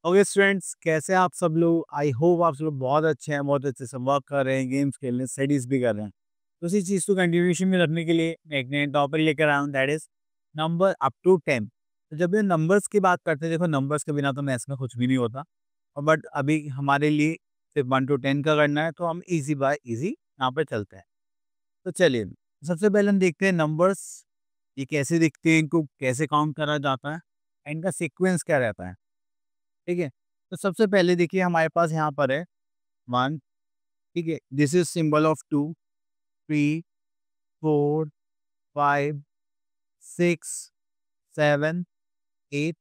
Okay students, कैसे हैं आप सब लोग? आई होप आप सब लोग बहुत अच्छे हैं, बहुत अच्छे से वर्क कर रहे हैं, गेम्स खेल रहे हैं, स्टडीज भी कर रहे हैं। तो इसी चीज़ को कंटिन्यूएशन में रखने के लिए मैं एक नया टॉपिक लेकर आया हूँ, that is number up to 10। तो जब ये नंबर्स की बात करते हैं, देखो नंबर्स के बिना तो मैथ्स में कुछ भी नहीं होता। और बट अभी हमारे लिए सिर्फ 1 टू 10 का करना है, तो हम ईजी बाय ईजी यहाँ पर चलते हैं। तो चलिए, सबसे पहले हम देखते हैं नंबर्स ये कैसे दिखते हैं, इनको कैसे काउंट करा जाता है, इनका सीक्वेंस क्या रहता है। ठीक है? तो सबसे पहले देखिए हमारे पास यहाँ पर है 1, ठीक है? This is symbol of 2, 3, 4, 5, 6, 7, 8,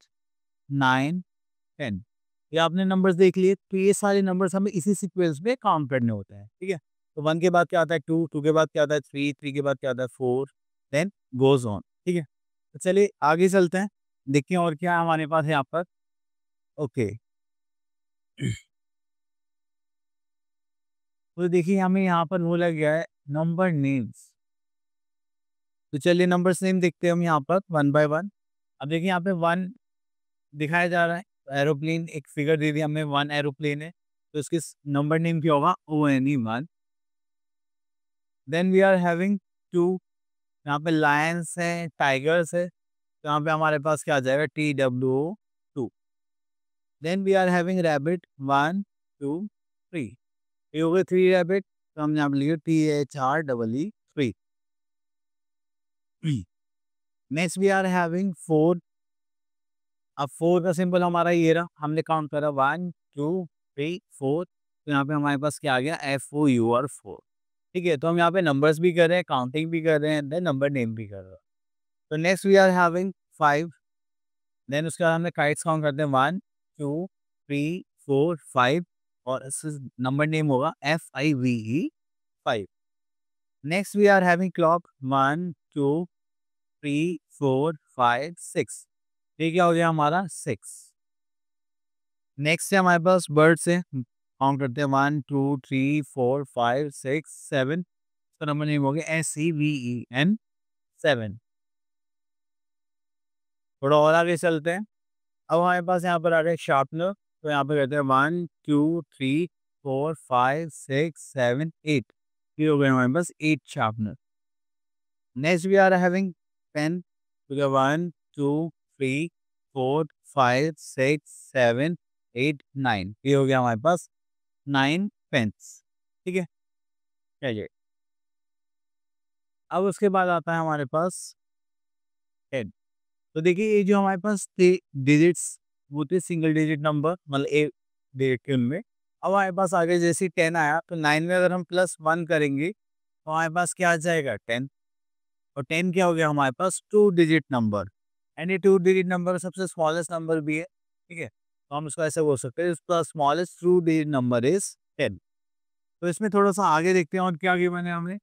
9, 10। ये आपने नंबर्स देख लिए, तो ये सारे नंबर्स हमें इसी सीक्वेंस में काउंट करने होते हैं, ठीक है? तो 1 के बाद क्या आता है 2, 2 के बाद क्या आता है 3, 3 के बाद क्या आता है 4, देन गोज़ ऑन, ठीक है? तो चलिए आगे चलते हैं, देखते हैं और क्या है हमारे पास यहाँ पर। ओके। तो देखिए हमें यहाँ पर बोला गया है नंबर नेम्स। तो चलिए नंबर्स नेम देखते हैं हम यहाँ पर वन बाय वन। अब देखिए यहाँ पे 1 दिखाया जा रहा है, एरोप्लेन एक फिगर दे दिया हमें, 1 एरोप्लेन है, तो इसकी नंबर नेम क्या होगा? ONE1। Then we are having 2, यहाँ पे लायंस है, टाइगर्स है, तो यहाँ पे हमारे पास क्या आ जाएगा? TWO2। Then we are having rabbit 1, 2, 3। ये हो गए 3 रैबिट, तो हमने यहाँ पे लिया THREE3। Next we are having 4। अब 4 का सिंबल हमारा ये रहा, हमने काउंट करा 1, 2, 3, 4, तो यहाँ पे हमारे पास क्या आ गया? FOUR4। ठीक है, तो हम यहाँ पे नंबर्स भी कर रहे हैं, काउंटिंग भी कर रहे हैं, देन नंबर नेम भी कर रहे हैं। तो next we are having 5। Then उसके बाद हमने काइट्स काउंट करते हैं 1, 2, 3, 4, 5, और नंबर नेम होगा FIVE5। Next we are having clock 1, 2, 3, 4, 5, 6। ये क्या हो गया हमारा? 6। नेक्स्ट है हमारे पास बर्ड्स है, काउंट करते हैं 1, 2, 3, 4, 5, 6, 7। इसका नंबर नेम हो गया SEVEN 7। थोड़ा और आगे चलते हैं। अब हमारे पास यहाँ पर आ रहा है शार्पनर, तो यहाँ पे कहते हैं 1, 2, 3, 4, 5, 6, 7, 8। ये हो गए हमारे पास 8 sharpener. Next we are having pen, तो 1, 2, 3, 4, 5, 6, 7, 8, 9। ये हो गया हमारे पास 9 पेन्स। ठीक है, चलिए। अब उसके बाद आता है हमारे पास 10। तो देखिए ये जो हमारे पास थे डिजिट्स, वो थे सिंगल डिजिट नंबर, मतलब एक डिजिट के उनमें। अब हमारे पास आगे जैसे ही 10 आया, तो 9 में अगर हम +1 करेंगे, तो हमारे पास क्या आ जाएगा? 10। और 10 क्या हो गया हमारे पास? 2 डिजिट नंबर। एंड ये 2 डिजिट नंबर सबसे स्मॉलेस्ट नंबर भी है, ठीक है? तो हम इसको ऐसे बोल सकते हैं, इसका स्मॉलेस्ट 2 डिजिट नंबर इज़ 10। तो इसमें थोड़ा-सा आगे देखते हैं और क्या गिवन है हमें।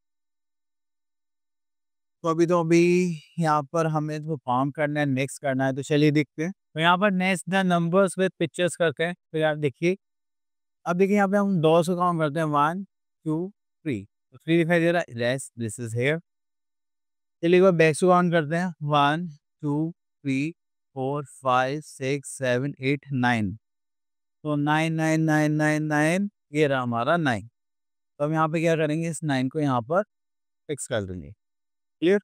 तो अभी यहाँ पर हमें जो काम करना है, नेक्स्ट करना है, तो चलिए देखते हैं। तो यहाँ पर next the numbers with pictures करते हैं। तो यार देखिए, अब देखिए यहाँ पे हम डॉट्स को काउंट करते हैं 1, 2, 3। तो 3 दिखाई दे रहा है, यस दिस इज़ हियर। चलिए एक बार बैक्स को काउंट करते हैं 1, 2, 3, 4, 5, 6, 7, 8, 9। तो 9, 9, 9, 9, 9, ये रहा हमारा 9। तो हम यहाँ पे क्या करेंगे? इस 9 को यहाँ पर फिक्स कर देंगे। क्लियर?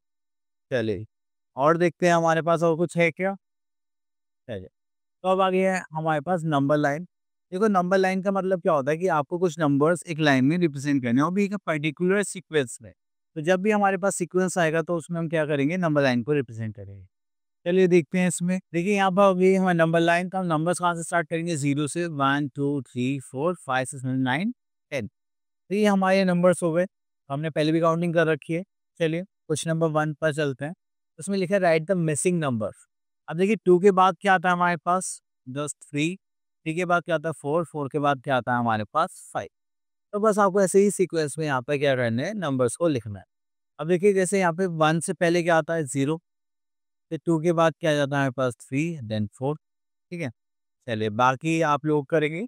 चलिए, और देखते हैं हमारे पास और कुछ है क्या? चलिए, तो अब आ गया है हमारे पास नंबर लाइन। देखो नंबर लाइन का मतलब क्या होता है कि आपको कुछ नंबर्स एक लाइन में रिप्रेजेंट करने हैं, और भी एक पर्टिकुलर सीक्वेंस में। तो जब भी हमारे पास सीक्वेंस आएगा, तो उसमें हम क्या करेंगे? नंबर लाइन को रिप्रेजेंट करेंगे। चलिए देखते हैं इसमें। देखिए यहाँ पर होगी हमारी नंबर लाइन, तो हम नंबर्स कहाँ से स्टार्ट करेंगे? 0 से 1, 2, 3, 4, 5, 6, 7, 9, 10। तो ये हमारे नंबर्स हो गए, हमने पहले भी काउंटिंग कर रखी है। चलिए क्वेश्चन नंबर 1 पर चलते हैं। उसमें लिखा है राइट द मिसिंग नंबर। अब देखिए 2 के बाद क्या आता है हमारे पास? जस्ट 3। 3 के बाद क्या आता है? 4। 4 के बाद क्या आता है हमारे पास? 5। तो बस आपको ऐसे ही सीक्वेंस में यहाँ पे क्या करना है? नंबर्स को लिखना है। अब देखिए जैसे यहाँ पे 1 से पहले क्या आता है? 0। फिर 2 के बाद क्या आ जाता है हमारे पास? 3, देन 4। ठीक है? चलिए बाकी आप लोग करेंगे।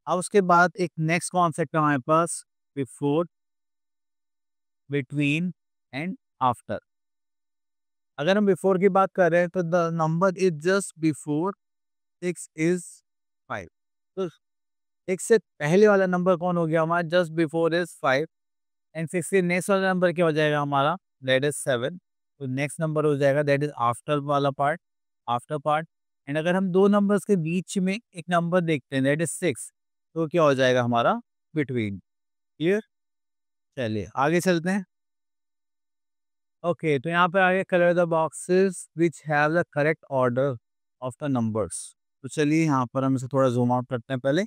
अब उसके बाद एक नेक्स्ट कॉन्सेप्ट है हमारे पास, बिफोर, बिटवीन एंड आफ्टर। अगर हम बिफोर की बात कर रहे हैं, तो the number is just before 6 is तो 6 से पहले वाला नंबर कौन हो गया हमारा, जस्ट बिफोर इज 5, एंड 6 के नेक्स्ट वाला नंबर क्या हो जाएगा हमारा, दैट इज 7। तो नेक्स्ट नंबर हो जाएगा दैट इज आफ्टर वाला पार्ट, आफ्टर पार्ट। एंड अगर हम दो नंबर्स के बीच में एक नंबर देखते हैं दैट इज 6, तो क्या हो जाएगा हमारा, बिटवीन। क्लियर? चलिए आगे चलते हैं। ओके, तो यहाँ पे आगे colour the boxes which have the correct order of the numbers. तो चलिए यहाँ पर हम इसे थोड़ा जूम आउट करते हैं पहले।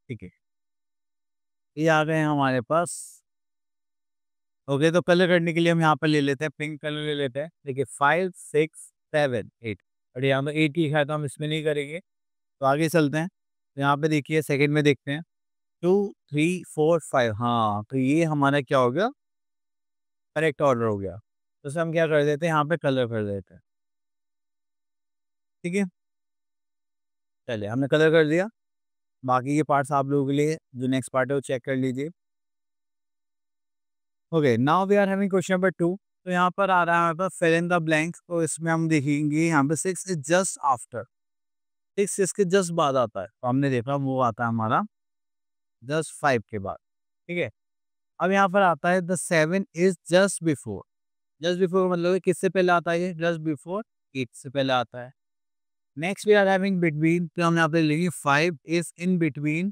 ठीक है, ये आ गए हैं हमारे पास। ओके, तो कलर करने के लिए हम यहाँ पर ले लेते हैं पिंक कलर ले लेते हैं। देखिए 5 6 7 8, और यहाँ पर 8 लिखा है तो हम इसमें नहीं करेंगे। तो आगे चलते हैं, तो यहाँ पे देखिए सेकंड में देखते हैं 2 3 4 5। हाँ, तो ये हमारा क्या हो गया, करेक्ट ऑर्डर हो गया। तो उसे हम क्या कर देते हैं, यहाँ पे कलर कर देते हैं। ठीक है, चलिए हमने कलर कर दिया। बाकी के पार्ट्स आप लोगों के लिए जो नेक्स्ट पार्ट है वो चेक कर लीजिए। Okay, now we are having question number 2। तो यहाँ पर आ रहा है हमारे पास फिल इन द ब्लैंक्स। तो इसमें हम देखेंगे यहाँ पे 6 इज जस्ट आफ्टर, 6 इसके जस्ट बाद आता है। तो हमने देखा वो आता है हमारा जस्ट 5 के बाद। ठीक है, अब यहाँ पर आता है the 7 is just before. Just before मतलब है किससे पहले आता है, जस्ट बिफोर 8 से पहले आता है। Next we are having between. तो हम यहाँ पे लिखेंगे 5 इज इन बिटवीन,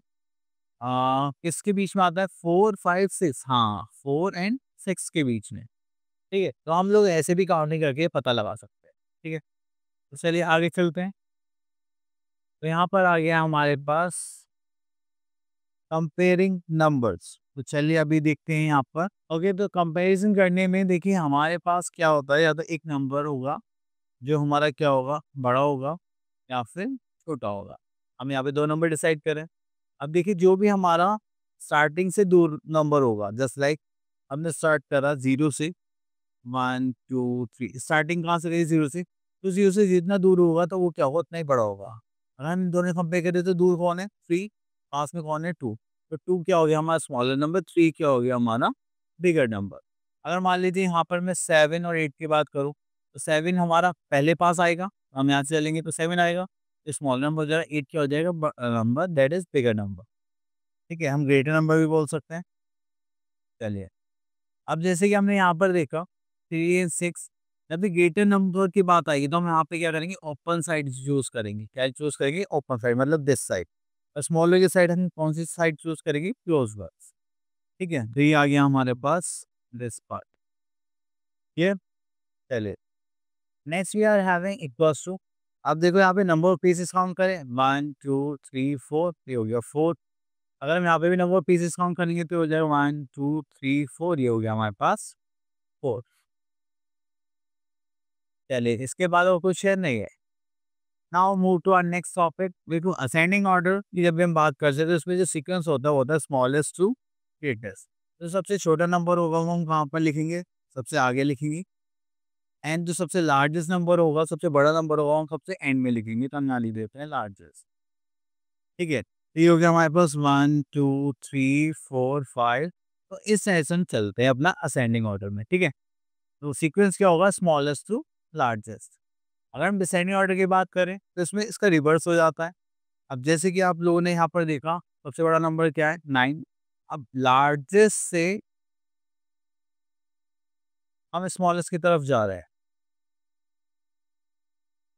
किसके बीच में आता है, 4 5 6। हाँ, 4 एंड 6 के बीच में। ठीक है, तो हम लोग ऐसे भी काउंटिंग करके पता लगा सकते हैं। ठीक है, तो चलिए आगे चलते हैं। तो यहाँ पर आ गया हमारे पास कंपेयरिंग नंबर्स। तो चलिए अभी देखते हैं यहाँ पर। ओके, तो कंपैरिजन करने में देखिए हमारे पास क्या होता है, या तो एक नंबर होगा जो हमारा क्या होगा, बड़ा होगा या फिर छोटा होगा। हम यहाँ पे दो नंबर डिसाइड करें। अब देखिए जो भी हमारा स्टार्टिंग से दूर नंबर होगा, जस्ट लाइक हमने स्टार्ट करा 0 से, 1 2 3, स्टार्टिंग कहाँ से रही, 0 से। तो 0 से जितना दूर होगा तो वो क्या होगा, उतना ही बड़ा होगा। अगर हम इन दोनों कंपेयर करें तो दूर कौन है, 3, पास में कौन है, 2। तो 2 क्या हो गया हमारा स्मॉलर नंबर, 3 क्या हो गया हमारा बिगर नंबर। अगर मान लीजिए यहाँ पर मैं 7 और 8 की बात करूँ, तो 7 हमारा पहले पास आएगा, हम यहाँ से चलेंगे तो 7 आएगा। तो स्मॉल नंबर हो जाएगा, 8 क्या हो जाएगा, number that is bigger number. ठीक है, हम ग्रेटर नंबर भी बोल सकते हैं। चलिए, अब जैसे कि हमने यहाँ पर देखा 3 एंड 6, जब भी ग्रेटर नंबर की बात आएगी तो हम यहाँ पे क्या करेंगे, ओपन साइड चूज करेंगे। क्या चूज करेंगे, ओपन साइड, मतलब दिस साइड। और स्मॉलर की साइड हम कौन सी साइड चूज करेंगे, क्लोज वर्स। ठीक है, तो ये आ गया हमारे पास दिस पार्ट। ये चलिए next we are having equals to. अब देखो यहाँ पे नंबर ऑफ पीसेस काउंट करें, 1 2 3 4, ये हो गया 4। अगर हम यहाँ पे भी नंबर ऑफ पीसेस काउंट करेंगे तो हो जाएगा 1 2 3 4, ये हो गया हमारे पास 4। चलिए इसके बाद और कुछ शेयर नहीं है। Now move to our next topic. देखो असेंडिंग ऑर्डर की जब भी हम बात करते हैं तो इसमें जो सीक्वेंस होता है वो होता है स्मॉलेस्ट टू ग्रेटेस्ट। तो सबसे छोटा नंबर होगा वो हम कहाँ पर लिखेंगे, सबसे आगे लिखेंगे। एंड जो सबसे लार्जेस्ट नंबर होगा, सबसे बड़ा नंबर होगा, हम सबसे एंड में लिखेंगे। तो हम यहाँ लिख देते हैं लार्जेस्ट। ठीक है, तो ये हो गया हमारे पास 1 2 3 4 5। तो इस तरह से हम चलते हैं अपना असेंडिंग ऑर्डर में। ठीक है, तो सीक्वेंस क्या होगा, स्मॉलेस्ट टू लार्जेस्ट। अगर हम डिसेंडिंग ऑर्डर की बात करें तो इसमें इसका रिवर्स हो जाता है। अब जैसे कि आप लोगों ने यहाँ पर देखा सबसे बड़ा नंबर क्या है, 9। अब लार्जेस्ट से हम स्मॉलेस्ट की तरफ जा रहे हैं,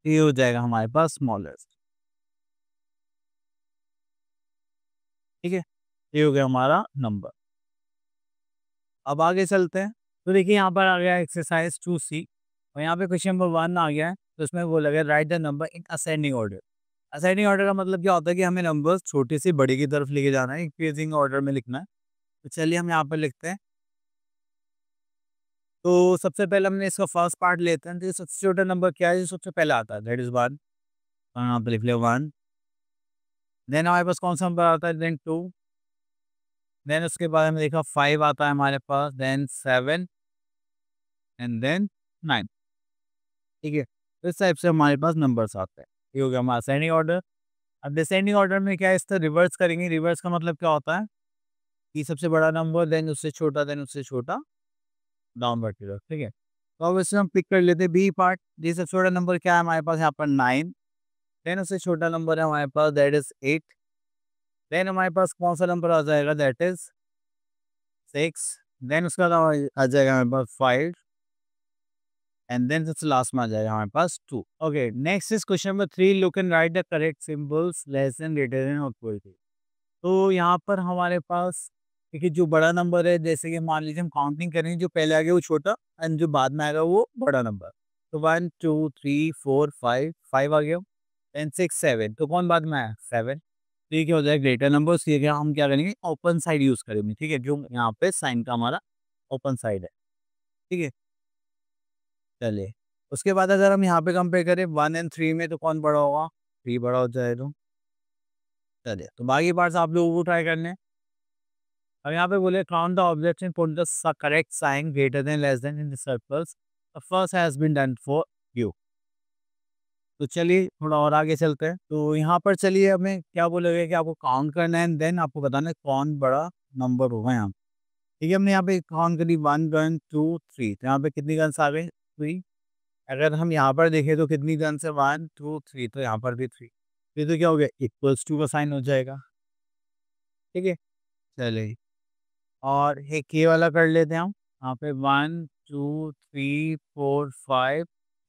ये हो जाएगा हमारे पास स्मॉलेस्ट। ठीक है, ये हो गया हमारा नंबर। अब आगे चलते हैं। तो देखिए यहाँ पर आ गया एक्सरसाइज 2C, और यहाँ पे क्वेश्चन नंबर 1 आ गया है। तो इसमें वो लगा right the number in ascending order. Ascending order का मतलब क्या होता है कि हमें नंबर्स छोटे से बड़े की तरफ लेके जाना है, इंक्रीजिंग ऑर्डर में लिखना है। तो चलिए हम यहाँ पर लिखते हैं। तो सबसे पहले हमने इसका फर्स्ट पार्ट लेते हैं। तो ये सबसे छोटा नंबर क्या है जो सबसे पहले आता है, दैट इज 1। यहाँ पे लिख लिया 1। देन हमारे पास कौन सा नंबर आता है, देन 2। देन उसके बाद हमने देखा 5 आता है हमारे पास, देन 7 एंड देन 9। ठीक है, तो इस टाइप से हमारे पास नंबर्स आते हैं। ये हो गया हमारा असेंडिंग ऑर्डर। अब डिसेंडिंग ऑर्डर में क्या है, इसका रिवर्स करेंगे। रिवर्स का मतलब क्या होता है कि सबसे बड़ा नंबर, देन उससे छोटा, देन उससे छोटा, डाउनवर्ड की तरफ। ठीक है, तो अब इसमें हम पिक कर लेते हैं बी पार्ट। ये सबसे छोटा नंबर क्या है हमारे पास यहाँ पर 9। देन उससे छोटा नंबर है हमारे पास दैट इज 8। देन हमारे पास कौन सा नंबर आ जाएगा, दैट इज 6। देन उसका आ जाएगा हमारे पास 5 एंड देन सबसे लास्ट में आ जाएगा हमारे पास 2। Okay, next is question number 3, look and right the correct symbols less than, greater than और इक्वल टू। तो यहाँ पर हमारे पास देखिए जो बड़ा नंबर है, जैसे कि मान लीजिए हम काउंटिंग करेंगे, जो पहले आ गया वो छोटा एंड जो बाद में आएगा वो बड़ा नंबर। तो 1 2 3 4 5, 5 आ गया, देन 6 7, तो कौन बाद में आया, 7। तो ये क्या हो जाएगा, ग्रेटर नंबर। ये क्या हम क्या करेंगे, ओपन साइड यूज करेंगे, ठीक है, जो यहाँ पे साइन का हमारा ओपन साइड है, ठीक है। चलिए, उसके बाद अगर हम यहाँ पे कंपेयर करें 1 एंड 3 में, तो कौन बड़ा होगा, 3 बड़ा हो जाएगा। चलिए, तो बाकी पार्ट्स आप लोगों को ट्राई करने हैं। अब यहाँ पे बोले count the objects and put the correct sign greater than less than in the circles, the first has been done for you. तो चलिए थोड़ा और आगे चलते हैं। तो यहाँ पर चलिए हमें क्या बोलेगा कि आपको काउंट करना है एंड देन आपको बताना है कौन बड़ा नंबर होगा यहाँ पे। ठीक है, हमने यहाँ पे काउंट करी 1 गन 2 3, तो यहाँ पे कितनी गन्स आ गई, 3। अगर हम यहाँ पर देखें तो कितनी गन्स है, 1 2 3, तो यहाँ पर भी 3। फिर तो क्या हो गया, इक्वल्स टू का साइन हो जाएगा, ठीक है। चलिए, और एक ये वाला कर लेते हैं हम। यहाँ पे 1 2 3 4 5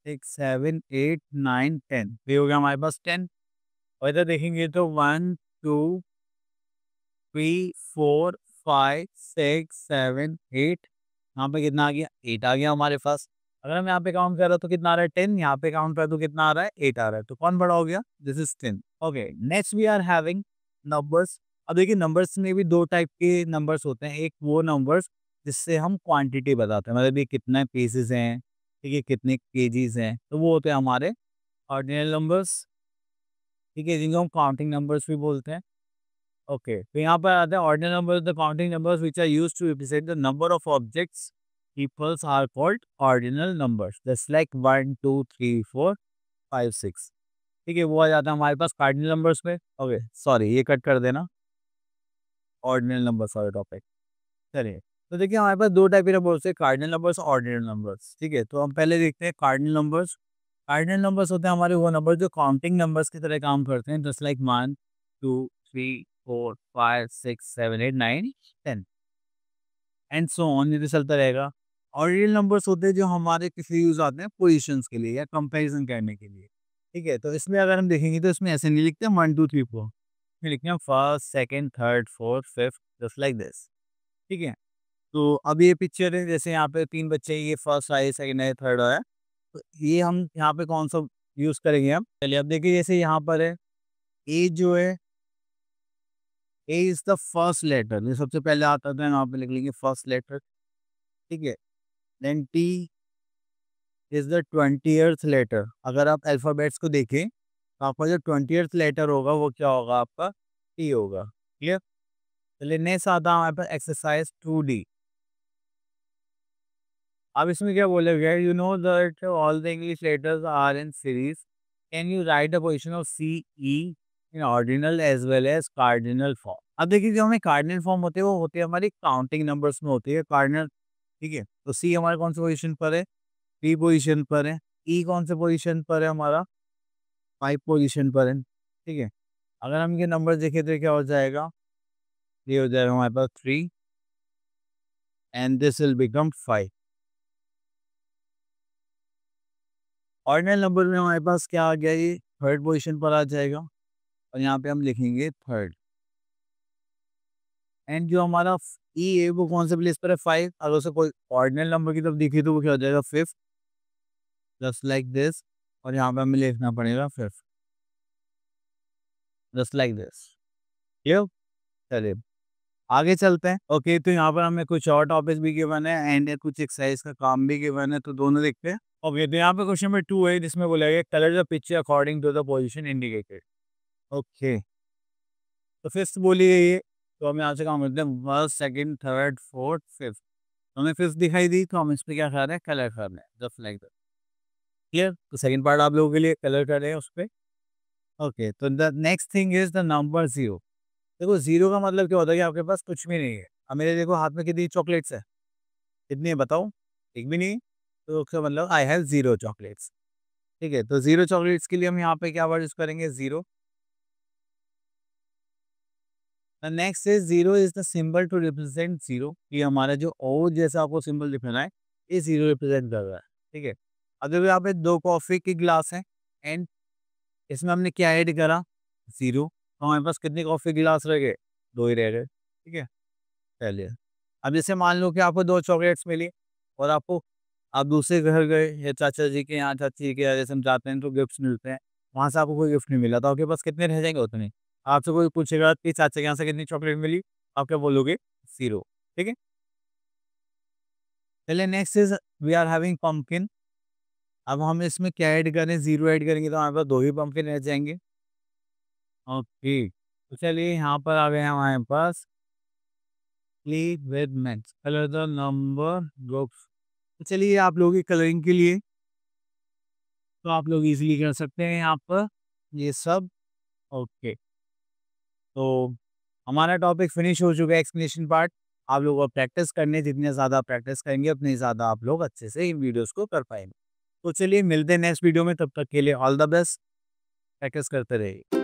6 7 8 9 10, ये हो गया हमारे पास 10। और इधर देखेंगे तो 1 2 3 4 5 6 7 8, यहाँ पे कितना आ गया, 8 आ गया हमारे पास। अगर हम यहाँ पे काउंट कर रहे हो तो कितना आ रहा है, 10। यहाँ पे काउंट कर तो कितना आ रहा है, 8 आ रहा है। तो कौन बड़ा हो गया, this is 10। Okay, next we are having numbers. अब देखिए नंबर्स में भी दो टाइप के नंबर्स होते हैं। एक वो नंबर्स जिससे हम क्वांटिटी बताते हैं, मतलब ये कितने पीसेस हैं, ठीक है, कितने केजीज हैं, तो वो होते हैं हमारे ऑर्डिनल नंबर्स, ठीक है, जिनको हम काउंटिंग नंबर्स भी बोलते हैं। ओके, तो यहाँ पर आता है ordinal numbers, the counting numbers which are used to represent the number of objects peoples are called ordinal numbers, just like 1 2 3 4 5 6। ठीक है, वो आ जाता है हमारे पास कार्डिनल नंबर्स में। ओके, सॉरी ये कट कर देना, ऑर्डिनल नंबर्स वाला टॉपिक। चलिए, तो देखिए हमारे पास दो टाइप के नंबर्स है, कार्डिनल नंबर्स और ऑर्डिनल नंबर्स, ठीक है। तो हम पहले देखते हैं कार्डिनल नंबर्स। कार्डिनल नंबर्स होते हैं हमारे वो नंबर जो काउंटिंग नंबर्स की तरह काम करते हैं, just like 1 2 3 4 5 6 7 8 9 10 and so on, ये तो चलता रहेगा। ऑर्डिनल नंबर्स होते हैं जो हमारे किसी यूज आते हैं पोजीशंस के लिए या कंपैरिजन करने के लिए, ठीक है। तो इसमें अगर हम देखेंगे तो इसमें ऐसे नहीं लिखते 1 2 3 4, इसमें लिखते हैं first second third fourth fifth, just like this, ठीक है। तो अब ये पिक्चर है, जैसे यहाँ पे 3 बच्चे, ये फर्स्ट आए, सेकंड आए, थर्ड आया, तो ये हम यहाँ पे कौन सा यूज करेंगे हम, चलिए अब देखिए जैसे यहाँ पर है ए जो है, ए इज द फर्स्ट लेटर, ये सबसे पहले आता था, यहाँ पे लिख लेंगे फर्स्ट लेटर, ठीक है। Then T is the 20th letter. अगर आप अल्फाबेट्स को देखें तो आपका जो 20th लेटर होगा वो क्या होगा, आपका टी होगा, क्लियर। चलिए नेक्स्ट आता है हमारे पास एक्सरसाइज 2D। अब इसमें क्या बोला गया है, you know that all the English letters are in series, can you write the position of C E in ordinal as well as cardinal form. अब देखिए जो हमें कार्डिनल फॉर्म होते हैं वो होते हैं हमारी काउंटिंग नंबर्स में होती है कार्डिनल, ठीक है। तो सी हमारे कौन से पोजीशन पर है, 3 पोजीशन पर है। ई कौन से पोजीशन पर है, हमारा 5 पोजीशन पर है, ठीक है। अगर हम ये नंबर देखें तो क्या हो जाएगा, ये हो जाएगा हमारे पास 3 and this will become 5। Ordinal number में हमारे पास क्या आ गया, ये थर्ड पोजीशन पर आ जाएगा और यहाँ पे हम लिखेंगे थर्ड। एंड जो हमारा ई है वो कौन से प्लेस पर है, 5। अगर उसे कोई ऑर्डिनल नंबर की तरफ दिखी तो वो क्या हो जाएगा, फिफ्थ, जस्ट लाइक दिस। और यहाँ पे हमें लिखना पड़ेगा फिफ्थ, जस्ट लाइक दिस, ये। चलिए आगे चलते हैं। ओके, तो यहाँ पर हमें कुछ और टॉपिक्स भी गिवन है एंड कुछ एक्सरसाइज का काम भी गिवन है, तो दोनों देखते हैं। ओके, तो यहाँ पे क्वेश्चन नंबर 2 है जिसमें बोला गया colour the picture according to the position indicated. Okay, तो फिफ्थ बोली गई है, तो हम यहाँ से काम करते हैं first second third fourth fifth. तो हमें फिफ्थ दिखाई दी तो हम इस पर क्या कर रहे हैं, कलर कर रहे हैं, जस्ट लाइक दैट, क्लियर। तो सेकंड पार्ट आप लोगों के लिए कलर कर रहे हैं उस पर। ओके, तो the next thing is the number 0। देखो 0 का मतलब क्या होता है कि आपके पास कुछ भी नहीं है। अब मेरे देखो हाथ में कितनी चॉकलेट्स है, कितनी है बताओ, एक भी नहीं। तो उसका मतलब आई हैव 0 चॉकलेट्स, ठीक है। तो 0 चॉकलेट्स के लिए हम यहाँ पे क्या वर्ड यूज करेंगे, 0। Next is zero is the symbol to represent zero, कि हमारा जो ओ जैसा आपको सिंबल दिख रहा है ये जीरो रिप्रेजेंट कर रहा है। ठीक है, अब देखो यहाँ पे दो कॉफी की ग्लास है एंड इसमें हमने क्या ऐड करा, जीरो, तो हमारे पास कितने कॉफी गिलास रह गए, दो ही रह गए। ठीक है, चलिए अब जैसे मान लो कि आपको दो चॉकलेट्स मिली और आपको आप दूसरे घर गए या चाचा जी के यहाँ, चाची जी के यहाँ जैसे हम जाते हैं तो गिफ्ट्स मिलते हैं, वहाँ से आपको कोई गिफ्ट नहीं मिला तो आपके पास कितने रह जाएंगे, उतने। आपसे कोई पूछेगा कि चाचा के यहाँ से कितनी चॉकलेट मिली, आप क्या बोलोगे, जीरो। ठीक है, चलिए next is we are having pumpkin. अब हम इसमें क्या ऐड करें, जीरो ऐड करेंगे तो हमारे पास दो ही पंपकिन रह जाएंगे। ओके, तो चलिए यहाँ पर आ गए हैं हमारे पास play with maths, colour the number groups. तो चलिए आप लोगों की कलरिंग के लिए तो आप लोग इजीली कर सकते हैं यहाँ पर ये सब। ओके, तो हमारा टॉपिक फिनिश हो चुका है, एक्सप्लेनेशन पार्ट। आप लोगों को प्रैक्टिस करनी है, जितने ज़्यादा प्रैक्टिस करेंगे उतनी ज़्यादा आप लोग अच्छे से इन वीडियोस को कर पाएंगे। तो चलिए मिलते हैं नेक्स्ट वीडियो में, तब तक के लिए ऑल द बेस्ट, प्रैक्टिस करते रहिए।